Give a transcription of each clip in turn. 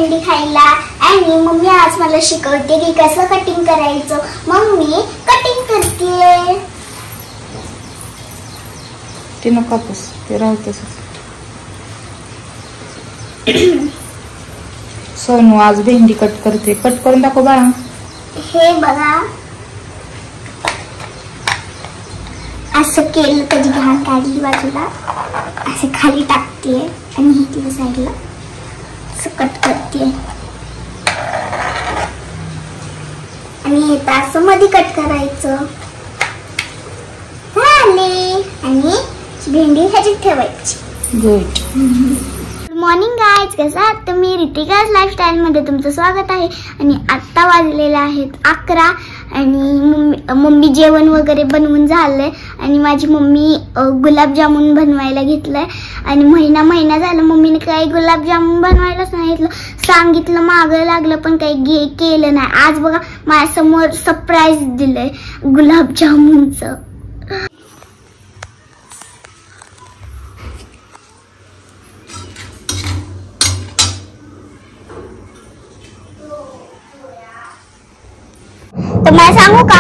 भेंडी खायला आणि मम्मी आज मला शिकवते की कसं कटिंग करायचं. मग मी कटिंग करते. ते नको कापूस, ते राहतच. सोनू आज भेंडी कट करते. कट करून दाखव बाळा. हे बघा, असं केलं त्याची घाण काढली बाजूला, असं खाली टाकते आणि इकडे साईडला असं कट करते आणि हे असं मध्ये कट करायचं. झाले. आणि भेंडी ह्याच्यात ठेवायची. गुड मॉर्निंग गाइज, कसं आहात तुम्ही? रितिकाज लाईफस्टाईल मध्ये तुमचं स्वागत आहे. आणि आत्ता वाजलेले आहेत 11 आणि मम्मी जेवण वगैरे बनवून झालंय आणि माझी मम्मी गुलाबजामुन बनवायला घेतलंय. आणि महिना झाला मम्मीने काही गुलाबजामुन बनवायला सांगितलं मागं लागलं पण काही केलं नाही. आज बघा माझ्यासमोर सरप्राईज दिलंय गुलाबजामुनचं. तर मला सांगू का,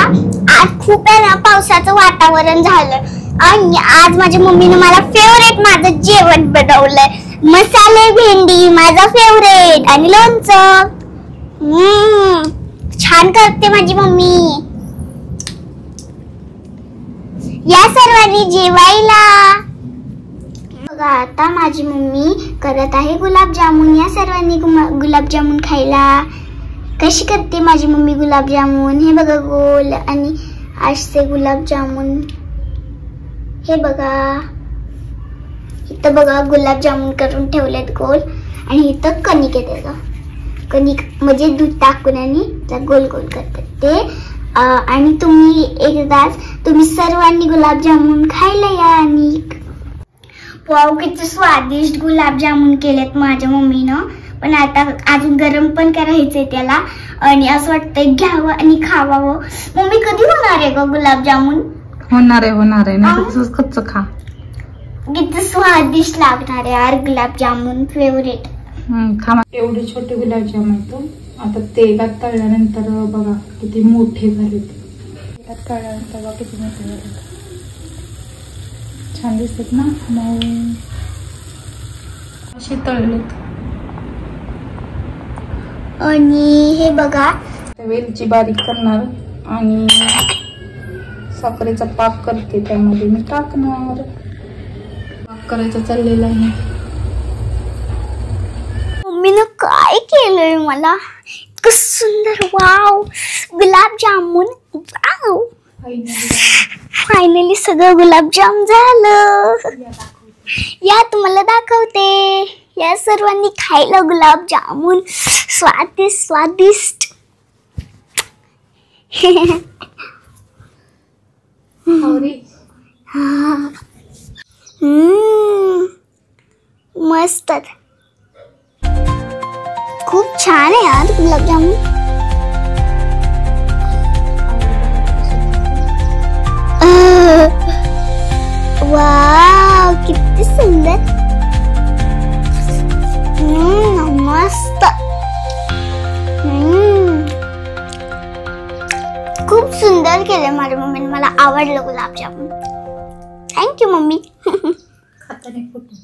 आज खूप पावसाचं वातावरण झालं आणि आज माझ्या मम्मीने मला फेवरेट माझं जेवण बनवलंय. मसाले भेंडी माझा फेवरेट आणि लोणचं. छान करते माझी मम्मी. या सर्वांनी जेवायला. बघा आता माझी मम्मी करत आहे गुलाबजामुन. या सर्वांनी गुलाबजामुन खायला. कशी करते माझी मम्मी गुलाबजामुन? हे बघा गोल आणि असे गुलाबजामुन. हे बघा इथं बघा गुलाबजामुन करून ठेवलेत गोल आणि इथं कणिक आहे. त्याचं कणिक म्हणजे दूध टाकून आणि गोल गोल करतात ते. आणि तुम्ही सर्वांनी गुलाबजामुन खायला या. आणि वाव किती स्वादिष्ट गुलाबजामुन केलेत माझ्या मम्मीनं. पण आता अजून गरम पण करायचंय त्याला आणि असं वाटतंय घ्यावं आणि खावावं. मम्मी कधी होणार आहे का गुलाबजामुन? होणार आहे नाही तसंच कच्चं खा. किती स्वादिष्ट लागणार आहे यार गुलाबजामुन. फेवरेट. खा. एवढे छोटे गुलाबजाम आहेत. आता तेलात तळल्यानंतर बघा किती मोठे झालेत. तेलात तळल्यानंतर बघा किती मोठे झालेत. छान दिसतात ना. मग असे तळलेत. आणि हे बघा वेलची बारीक करणार आणि साखरेचा पाक करते. त्यामध्ये मी टाकणार. पाक करायचं चाललेलं आहे. मम्मीनं काय केलंय मला इतकं सुंदर. वाव गुलाबजामुन. वाव फायनली सगळं गुलाबजाम झालं. या तुम्हाला दाखवते. या सर्वांनी खायला गुलाबजामुन. स्वादिष्ट स्वादिष्ट. मस्त. खूप छान आहे यार गुलाबजामुन. वाव किती सुंदर. मस्त. खूप सुंदर केलं माझ्या मम्मीने. मला आवडलं गुलाबजामुन. Thank you mummy. खाताने फोटो